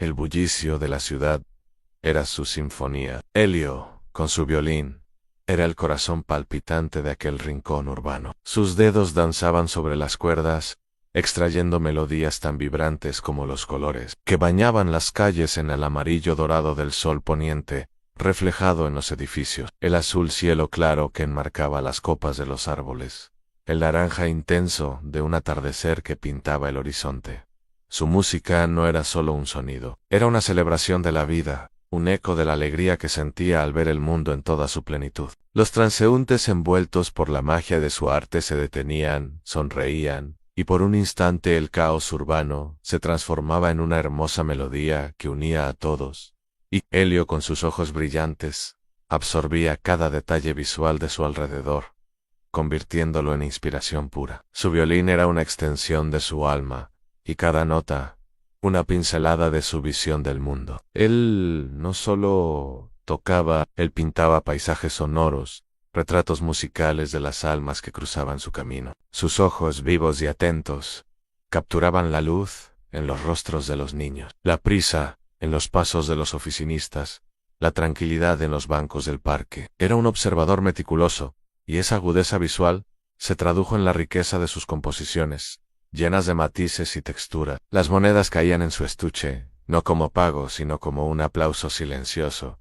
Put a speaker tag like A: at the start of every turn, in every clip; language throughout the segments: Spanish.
A: El bullicio de la ciudad era su sinfonía. Elio, con su violín, era el corazón palpitante de aquel rincón urbano. Sus dedos danzaban sobre las cuerdas, extrayendo melodías tan vibrantes como los colores que bañaban las calles en el amarillo dorado del sol poniente, reflejado en los edificios, el azul cielo claro que enmarcaba las copas de los árboles, el naranja intenso de un atardecer que pintaba el horizonte. Su música no era solo un sonido, era una celebración de la vida, un eco de la alegría que sentía al ver el mundo en toda su plenitud. Los transeúntes envueltos por la magia de su arte se detenían, sonreían, y por un instante el caos urbano se transformaba en una hermosa melodía que unía a todos. Y Elio, con sus ojos brillantes, absorbía cada detalle visual de su alrededor, convirtiéndolo en inspiración pura. Su violín era una extensión de su alma, y cada nota, una pincelada de su visión del mundo. Él no solo tocaba, él pintaba paisajes sonoros, retratos musicales de las almas que cruzaban su camino. Sus ojos vivos y atentos capturaban la luz en los rostros de los niños, la prisa en los pasos de los oficinistas, la tranquilidad en los bancos del parque. Era un observador meticuloso, y esa agudeza visual se tradujo en la riqueza de sus composiciones, llenas de matices y textura. Las monedas caían en su estuche, no como pago, sino como un aplauso silencioso,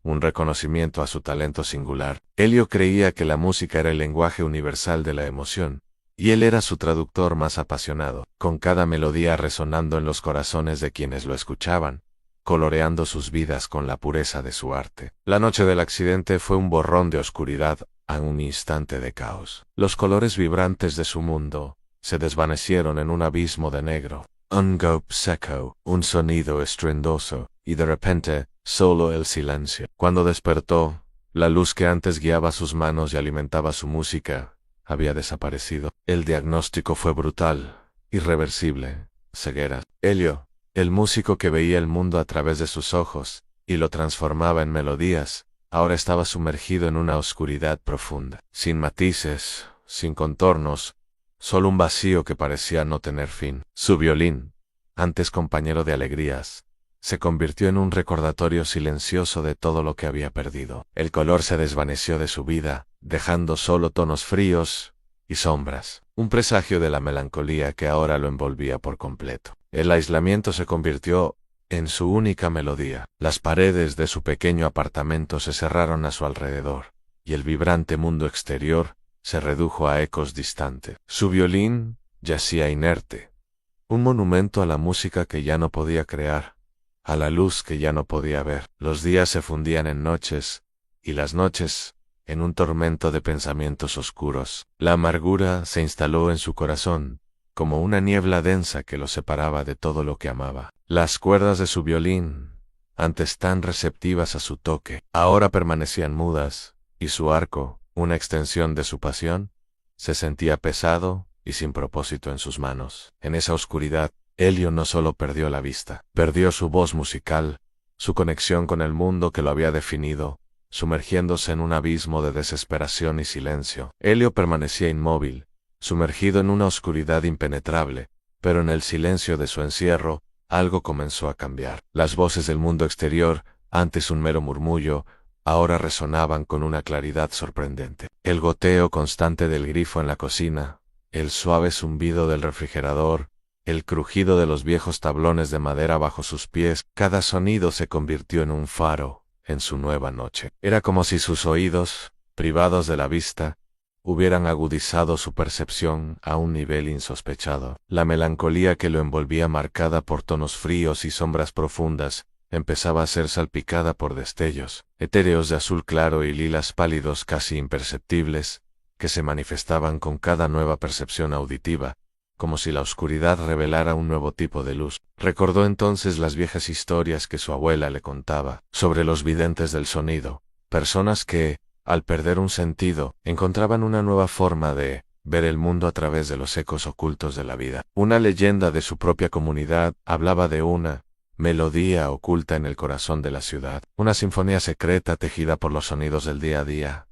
A: un reconocimiento a su talento singular. Elio creía que la música era el lenguaje universal de la emoción, y él era su traductor más apasionado, con cada melodía resonando en los corazones de quienes lo escuchaban, coloreando sus vidas con la pureza de su arte. La noche del accidente fue un borrón de oscuridad a un instante de caos. Los colores vibrantes de su mundo se desvanecieron en un abismo de negro. Un golpe seco, un sonido estruendoso, y de repente, solo el silencio. Cuando despertó, la luz que antes guiaba sus manos y alimentaba su música había desaparecido. El diagnóstico fue brutal, irreversible, ceguera. Elio, el músico que veía el mundo a través de sus ojos y lo transformaba en melodías, ahora estaba sumergido en una oscuridad profunda, sin matices, sin contornos, solo un vacío que parecía no tener fin. Su violín, antes compañero de alegrías, se convirtió en un recordatorio silencioso de todo lo que había perdido. El color se desvaneció de su vida, dejando solo tonos fríos y sombras, un presagio de la melancolía que ahora lo envolvía por completo. El aislamiento se convirtió en su única melodía. Las paredes de su pequeño apartamento se cerraron a su alrededor, y el vibrante mundo exterior se redujo a ecos distantes. Su violín yacía inerte, un monumento a la música que ya no podía crear, a la luz que ya no podía ver. Los días se fundían en noches, y las noches en un tormento de pensamientos oscuros. La amargura se instaló en su corazón, como una niebla densa que lo separaba de todo lo que amaba. Las cuerdas de su violín, antes tan receptivas a su toque, ahora permanecían mudas, y su arco, una extensión de su pasión, se sentía pesado y sin propósito en sus manos. En esa oscuridad, Elio no solo perdió la vista, perdió su voz musical, su conexión con el mundo que lo había definido, sumergiéndose en un abismo de desesperación y silencio. Elio permanecía inmóvil, sumergido en una oscuridad impenetrable, pero en el silencio de su encierro, algo comenzó a cambiar. Las voces del mundo exterior, antes un mero murmullo, ahora resonaban con una claridad sorprendente. El goteo constante del grifo en la cocina, el suave zumbido del refrigerador, el crujido de los viejos tablones de madera bajo sus pies, cada sonido se convirtió en un faro en su nueva noche. Era como si sus oídos, privados de la vista, hubieran agudizado su percepción a un nivel insospechado. La melancolía que lo envolvía, marcada por tonos fríos y sombras profundas, empezaba a ser salpicada por destellos, etéreos de azul claro y lilas pálidos casi imperceptibles, que se manifestaban con cada nueva percepción auditiva, como si la oscuridad revelara un nuevo tipo de luz. Recordó entonces las viejas historias que su abuela le contaba, sobre los videntes del sonido, personas que, al perder un sentido, encontraban una nueva forma de ver el mundo a través de los ecos ocultos de la vida. Una leyenda de su propia comunidad hablaba de una melodía oculta en el corazón de la ciudad, una sinfonía secreta tejida por los sonidos del día a día,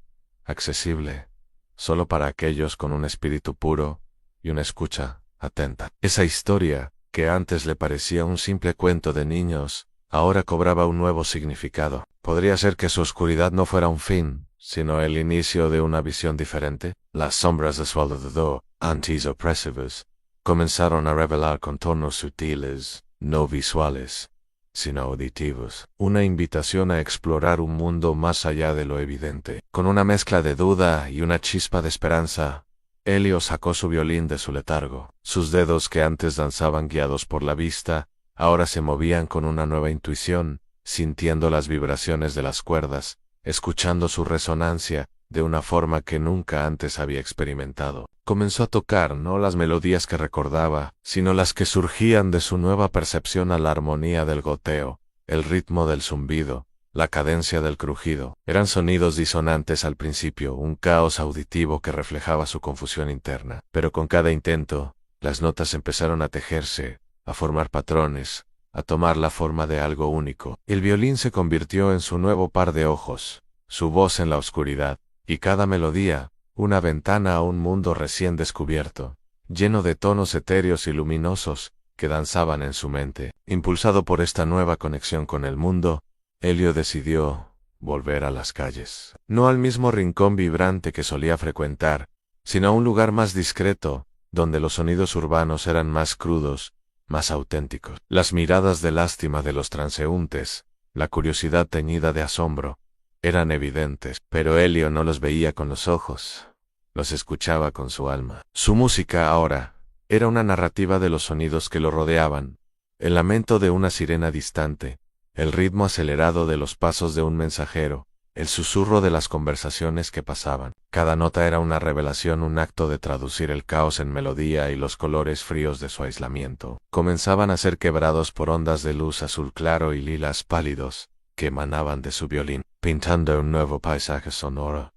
A: accesible solo para aquellos con un espíritu puro y una escucha atenta. Esa historia que antes le parecía un simple cuento de niños, ahora cobraba un nuevo significado. ¿Podría ser que su oscuridad no fuera un fin, sino el inicio de una visión diferente? Las sombras de Swallow the Door, antes opresivas, comenzaron a revelar contornos sutiles, no visuales, sino auditivos. Una invitación a explorar un mundo más allá de lo evidente. Con una mezcla de duda y una chispa de esperanza, Elio sacó su violín de su letargo. Sus dedos, que antes danzaban guiados por la vista, ahora se movían con una nueva intuición, sintiendo las vibraciones de las cuerdas, escuchando su resonancia de una forma que nunca antes había experimentado. Comenzó a tocar no las melodías que recordaba, sino las que surgían de su nueva percepción a la armonía del goteo, el ritmo del zumbido, la cadencia del crujido. Eran sonidos disonantes al principio, un caos auditivo que reflejaba su confusión interna. Pero con cada intento, las notas empezaron a tejerse, a formar patrones, a tomar la forma de algo único. El violín se convirtió en su nuevo par de ojos, su voz en la oscuridad, y cada melodía, una ventana a un mundo recién descubierto, lleno de tonos etéreos y luminosos, que danzaban en su mente. Impulsado por esta nueva conexión con el mundo, Elio decidió volver a las calles. No al mismo rincón vibrante que solía frecuentar, sino a un lugar más discreto, donde los sonidos urbanos eran más crudos, más auténticos. Las miradas de lástima de los transeúntes, la curiosidad teñida de asombro, eran evidentes, pero Elio no los veía con los ojos, los escuchaba con su alma. Su música ahora era una narrativa de los sonidos que lo rodeaban, el lamento de una sirena distante, el ritmo acelerado de los pasos de un mensajero, el susurro de las conversaciones que pasaban. Cada nota era una revelación, un acto de traducir el caos en melodía, y los colores fríos de su aislamiento comenzaban a ser quebrados por ondas de luz azul claro y lilas pálidos que emanaban de su violín, pintando un nuevo paisaje sonoro.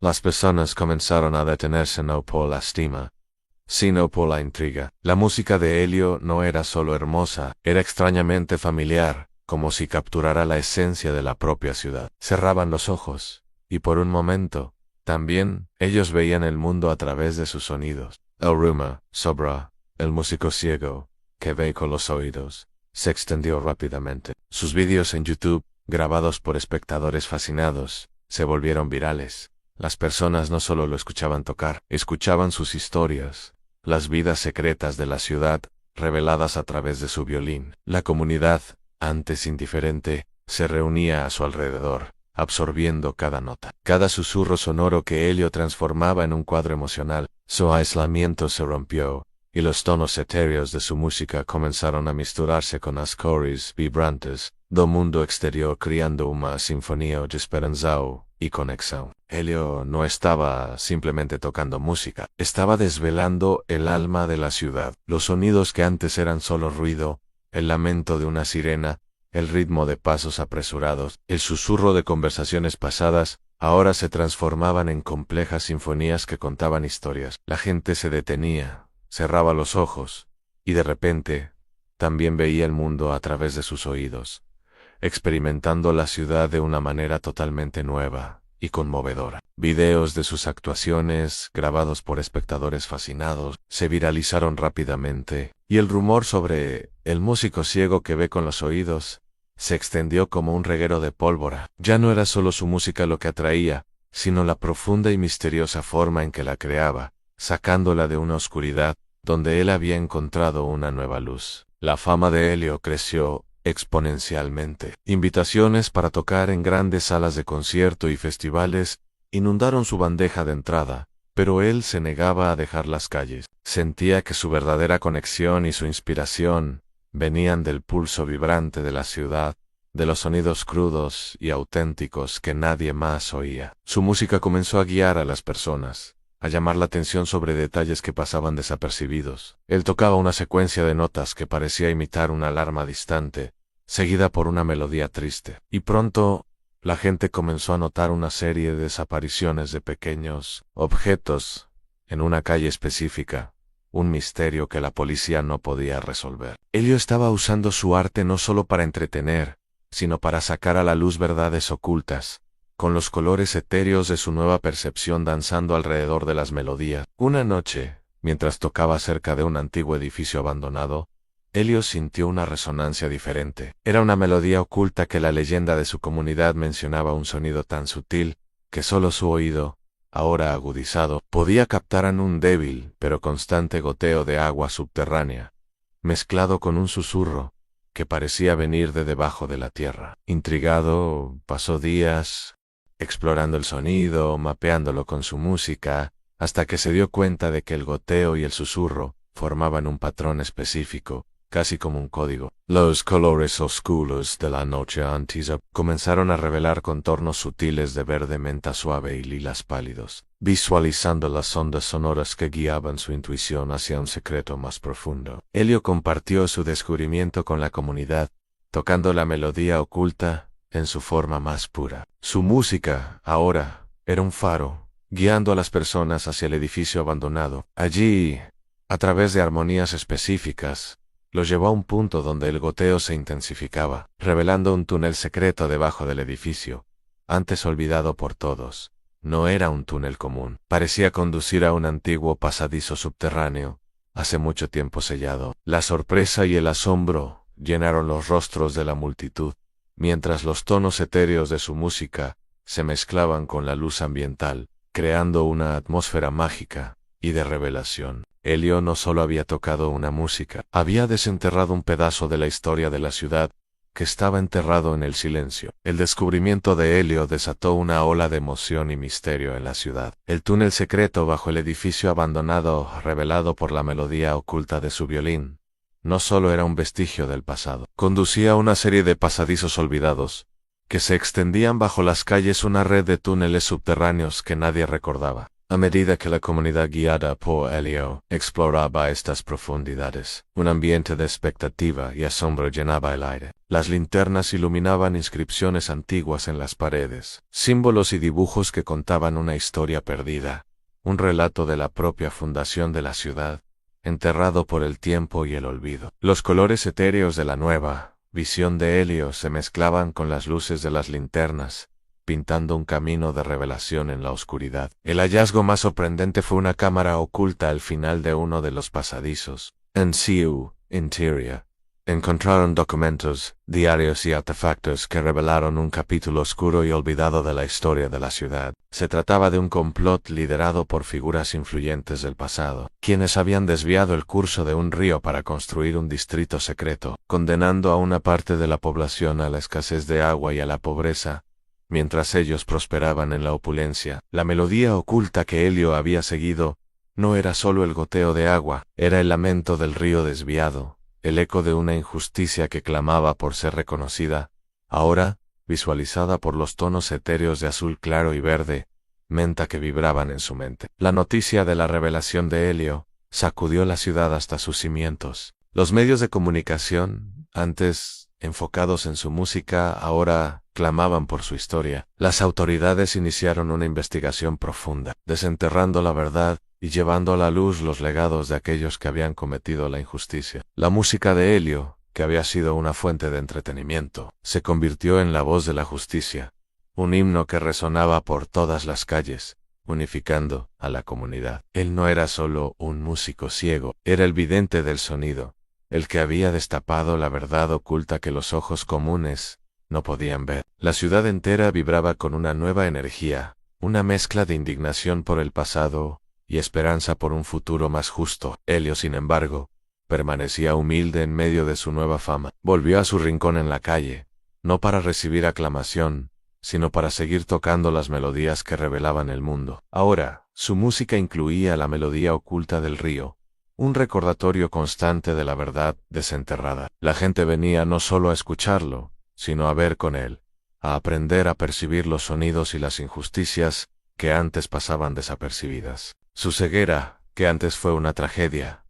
A: Las personas comenzaron a detenerse no por la estima, sino por la intriga. La música de Elio no era solo hermosa, era extrañamente familiar, como si capturara la esencia de la propia ciudad. Cerraban los ojos, y por un momento, también, ellos veían el mundo a través de sus sonidos. El Ruma, Sobra, el músico ciego, que ve con los oídos, se extendió rápidamente. Sus vídeos en YouTube, grabados por espectadores fascinados, se volvieron virales. Las personas no solo lo escuchaban tocar, escuchaban sus historias, las vidas secretas de la ciudad, reveladas a través de su violín. La comunidad, antes indiferente, se reunía a su alrededor, absorbiendo cada nota, cada susurro sonoro que Elio transformaba en un cuadro emocional. Su aislamiento se rompió, y los tonos etéreos de su música comenzaron a misturarse con las cores vibrantes do mundo exterior, creando una sinfonía de esperanza y conexión. Elio no estaba simplemente tocando música, estaba desvelando el alma de la ciudad. Los sonidos que antes eran solo ruido, el lamento de una sirena, el ritmo de pasos apresurados, el susurro de conversaciones pasadas, ahora se transformaban en complejas sinfonías que contaban historias. La gente se detenía, cerraba los ojos, y de repente, también veía el mundo a través de sus oídos, experimentando la ciudad de una manera totalmente nueva y conmovedora. Videos de sus actuaciones, grabados por espectadores fascinados, se viralizaron rápidamente, y el rumor sobre el músico ciego que ve con los oídos se extendió como un reguero de pólvora. Ya no era solo su música lo que atraía, sino la profunda y misteriosa forma en que la creaba, sacándola de una oscuridad donde él había encontrado una nueva luz. La fama de Elio creció exponencialmente. Invitaciones para tocar en grandes salas de concierto y festivales inundaron su bandeja de entrada, pero él se negaba a dejar las calles. Sentía que su verdadera conexión y su inspiración venían del pulso vibrante de la ciudad, de los sonidos crudos y auténticos que nadie más oía. Su música comenzó a guiar a las personas, a llamar la atención sobre detalles que pasaban desapercibidos. Él tocaba una secuencia de notas que parecía imitar una alarma distante, seguida por una melodía triste. Y pronto, la gente comenzó a notar una serie de desapariciones de pequeños objetos en una calle específica, un misterio que la policía no podía resolver. Elio estaba usando su arte no solo para entretener, sino para sacar a la luz verdades ocultas, con los colores etéreos de su nueva percepción danzando alrededor de las melodías. Una noche, mientras tocaba cerca de un antiguo edificio abandonado, Elio sintió una resonancia diferente. Era una melodía oculta que la leyenda de su comunidad mencionaba, un sonido tan sutil que solo su oído, ahora agudizado, podía captar en un débil pero constante goteo de agua subterránea, mezclado con un susurro que parecía venir de debajo de la tierra. Intrigado, pasó días explorando el sonido, mapeándolo con su música, hasta que se dio cuenta de que el goteo y el susurro formaban un patrón específico, casi como un código. Los colores oscuros de la noche antes comenzaron a revelar contornos sutiles de verde menta suave y lilas pálidos, visualizando las ondas sonoras que guiaban su intuición hacia un secreto más profundo. Elio compartió su descubrimiento con la comunidad, tocando la melodía oculta en su forma más pura. Su música, ahora, era un faro, guiando a las personas hacia el edificio abandonado. Allí, a través de armonías específicas, los llevó a un punto donde el goteo se intensificaba, revelando un túnel secreto debajo del edificio, antes olvidado por todos. No era un túnel común, parecía conducir a un antiguo pasadizo subterráneo, hace mucho tiempo sellado. La sorpresa y el asombro llenaron los rostros de la multitud, mientras los tonos etéreos de su música se mezclaban con la luz ambiental, creando una atmósfera mágica y de revelación. Elio no solo había tocado una música, había desenterrado un pedazo de la historia de la ciudad que estaba enterrado en el silencio. El descubrimiento de Elio desató una ola de emoción y misterio en la ciudad. El túnel secreto bajo el edificio abandonado, revelado por la melodía oculta de su violín, no solo era un vestigio del pasado, conducía a una serie de pasadizos olvidados, que se extendían bajo las calles, una red de túneles subterráneos que nadie recordaba. A medida que la comunidad guiada por Elio exploraba estas profundidades, un ambiente de expectativa y asombro llenaba el aire. Las linternas iluminaban inscripciones antiguas en las paredes, símbolos y dibujos que contaban una historia perdida, un relato de la propia fundación de la ciudad, enterrado por el tiempo y el olvido. Los colores etéreos de la nueva visión de Elio se mezclaban con las luces de las linternas, pintando un camino de revelación en la oscuridad. El hallazgo más sorprendente fue una cámara oculta al final de uno de los pasadizos. En su interior encontraron documentos, diarios y artefactos que revelaron un capítulo oscuro y olvidado de la historia de la ciudad. Se trataba de un complot liderado por figuras influyentes del pasado, quienes habían desviado el curso de un río para construir un distrito secreto, condenando a una parte de la población a la escasez de agua y a la pobreza, mientras ellos prosperaban en la opulencia. La melodía oculta que Elio había seguido no era solo el goteo de agua, era el lamento del río desviado, el eco de una injusticia que clamaba por ser reconocida, ahora visualizada por los tonos etéreos de azul claro y verde, menta que vibraban en su mente. La noticia de la revelación de Elio sacudió la ciudad hasta sus cimientos. Los medios de comunicación, antes enfocados en su música, ahora clamaban por su historia. Las autoridades iniciaron una investigación profunda, desenterrando la verdad y llevando a la luz los legados de aquellos que habían cometido la injusticia. La música de Elio, que había sido una fuente de entretenimiento, se convirtió en la voz de la justicia, un himno que resonaba por todas las calles, unificando a la comunidad. Él no era solo un músico ciego, era el vidente del sonido, el que había destapado la verdad oculta que los ojos comunes no podían ver. La ciudad entera vibraba con una nueva energía, una mezcla de indignación por el pasado y esperanza por un futuro más justo. Elio, sin embargo, permanecía humilde en medio de su nueva fama. Volvió a su rincón en la calle, no para recibir aclamación, sino para seguir tocando las melodías que revelaban el mundo. Ahora, su música incluía la melodía oculta del río, un recordatorio constante de la verdad desenterrada. La gente venía no solo a escucharlo, sino a ver con él, a aprender a percibir los sonidos y las injusticias que antes pasaban desapercibidas. Su ceguera, que antes fue una tragedia,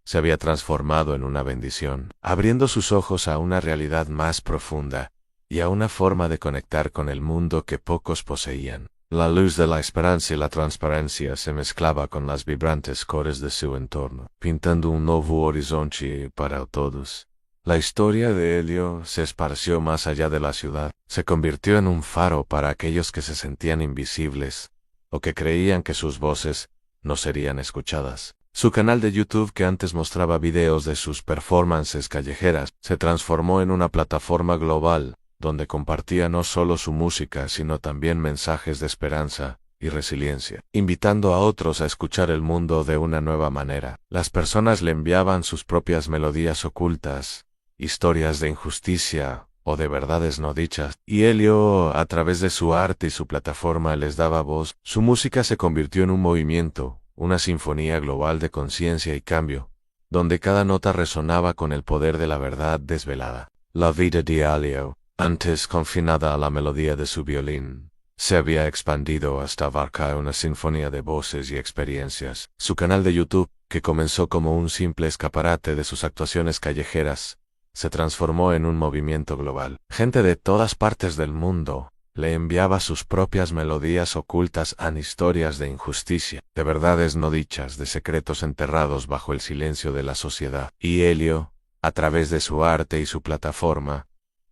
A: se había transformado en una bendición, abriendo sus ojos a una realidad más profunda y a una forma de conectar con el mundo que pocos poseían. La luz de la esperanza y la transparencia se mezclaba con las vibrantes cores de su entorno, pintando un nuevo horizonte para todos. La historia de Elio se esparció más allá de la ciudad, se convirtió en un faro para aquellos que se sentían invisibles, o que creían que sus voces no serían escuchadas. Su canal de YouTube, que antes mostraba videos de sus performances callejeras, se transformó en una plataforma global, donde compartía no solo su música, sino también mensajes de esperanza y resiliencia, invitando a otros a escuchar el mundo de una nueva manera. Las personas le enviaban sus propias melodías ocultas, historias de injusticia o de verdades no dichas, y Elio, a través de su arte y su plataforma, les daba voz. Su música se convirtió en un movimiento, una sinfonía global de conciencia y cambio, donde cada nota resonaba con el poder de la verdad desvelada. La vida de Elio, antes confinada a la melodía de su violín, se había expandido hasta abarcar una sinfonía de voces y experiencias. Su canal de YouTube, que comenzó como un simple escaparate de sus actuaciones callejeras, se transformó en un movimiento global. Gente de todas partes del mundo le enviaba sus propias melodías ocultas a historias de injusticia, de verdades no dichas, de secretos enterrados bajo el silencio de la sociedad. Y Elio, a través de su arte y su plataforma,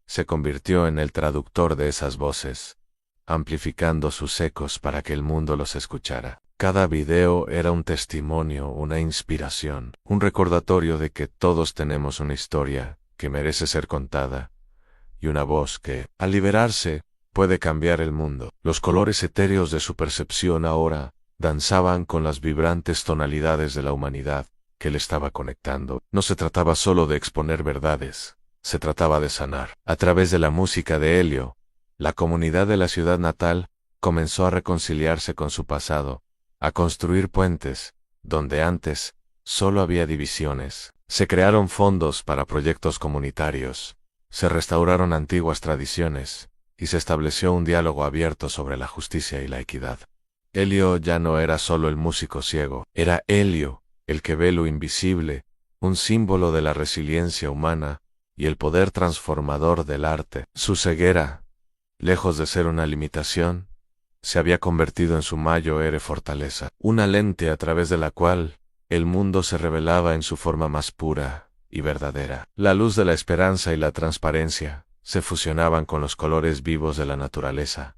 A: se convirtió en el traductor de esas voces, amplificando sus ecos para que el mundo los escuchara. Cada video era un testimonio, una inspiración, un recordatorio de que todos tenemos una historia que merece ser contada, y una voz que, al liberarse, puede cambiar el mundo. Los colores etéreos de su percepción ahora danzaban con las vibrantes tonalidades de la humanidad que le estaba conectando. No se trataba solo de exponer verdades, se trataba de sanar. A través de la música de Elio, la comunidad de la ciudad natal comenzó a reconciliarse con su pasado, a construir puentes, donde antes solo había divisiones. Se crearon fondos para proyectos comunitarios, se restauraron antiguas tradiciones, y se estableció un diálogo abierto sobre la justicia y la equidad. Elio ya no era solo el músico ciego, era Elio, el que ve lo invisible, un símbolo de la resiliencia humana y el poder transformador del arte. Su ceguera, lejos de ser una limitación, se había convertido en su mayor fortaleza, una lente a través de la cual el mundo se revelaba en su forma más pura y verdadera. La luz de la esperanza y la transparencia se fusionaban con los colores vivos de la naturaleza,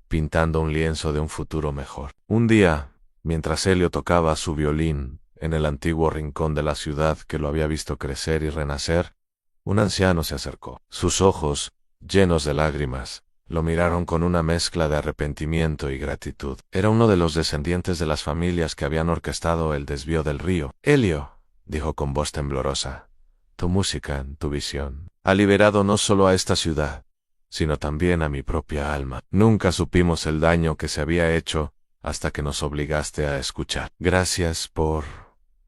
A: pintando un lienzo de un futuro mejor. Un día, mientras Elio tocaba su violín en el antiguo rincón de la ciudad que lo había visto crecer y renacer, un anciano se acercó. Sus ojos, llenos de lágrimas, lo miraron con una mezcla de arrepentimiento y gratitud. Era uno de los descendientes de las familias que habían orquestado el desvío del río. Elio, dijo con voz temblorosa, tu música, tu visión, ha liberado no solo a esta ciudad, sino también a mi propia alma. Nunca supimos el daño que se había hecho hasta que nos obligaste a escuchar. Gracias por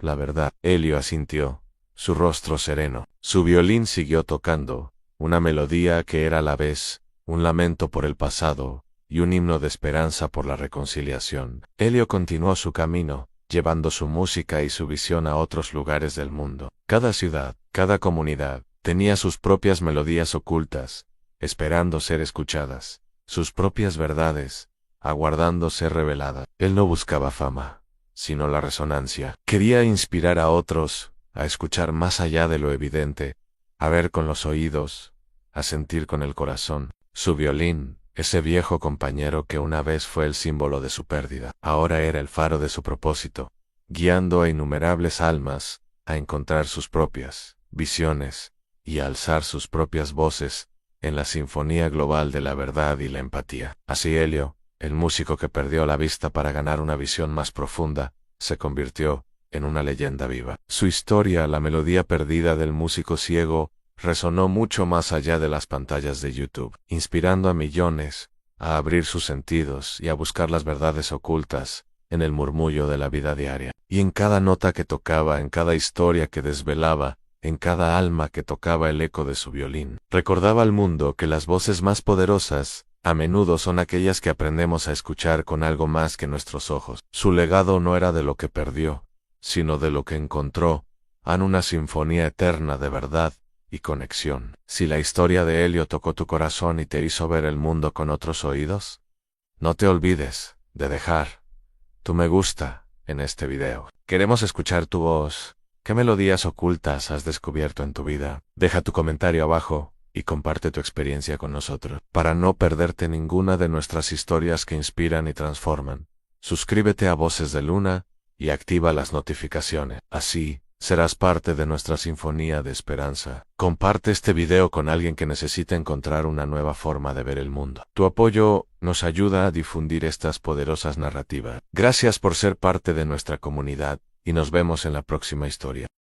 A: la verdad. Elio asintió, su rostro sereno. Su violín siguió tocando, una melodía que era a la vez un lamento por el pasado y un himno de esperanza por la reconciliación. Elio continuó su camino, llevando su música y su visión a otros lugares del mundo. Cada ciudad, cada comunidad, tenía sus propias melodías ocultas, esperando ser escuchadas, sus propias verdades, aguardando ser reveladas. Él no buscaba fama, sino la resonancia. Quería inspirar a otros a escuchar más allá de lo evidente, a ver con los oídos, a sentir con el corazón. Su violín, ese viejo compañero que una vez fue el símbolo de su pérdida, ahora era el faro de su propósito, guiando a innumerables almas a encontrar sus propias visiones y a alzar sus propias voces en la sinfonía global de la verdad y la empatía. Así Elio, el músico que perdió la vista para ganar una visión más profunda, se convirtió en una leyenda viva. Su historia, la melodía perdida del músico ciego, resonó mucho más allá de las pantallas de YouTube, inspirando a millones a abrir sus sentidos y a buscar las verdades ocultas en el murmullo de la vida diaria. Y en cada nota que tocaba, en cada historia que desvelaba, en cada alma que tocaba el eco de su violín, recordaba al mundo que las voces más poderosas a menudo son aquellas que aprendemos a escuchar con algo más que nuestros ojos. Su legado no era de lo que perdió, sino de lo que encontró, en una sinfonía eterna de verdad y conexión. Si la historia de Elio tocó tu corazón y te hizo ver el mundo con otros oídos, no te olvides de dejar tu me gusta en este video. Queremos escuchar tu voz. ¿Qué melodías ocultas has descubierto en tu vida? Deja tu comentario abajo y comparte tu experiencia con nosotros. Para no perderte ninguna de nuestras historias que inspiran y transforman, suscríbete a Voces de Luna y activa las notificaciones. Así, serás parte de nuestra sinfonía de esperanza. Comparte este video con alguien que necesite encontrar una nueva forma de ver el mundo. Tu apoyo nos ayuda a difundir estas poderosas narrativas. Gracias por ser parte de nuestra comunidad y nos vemos en la próxima historia.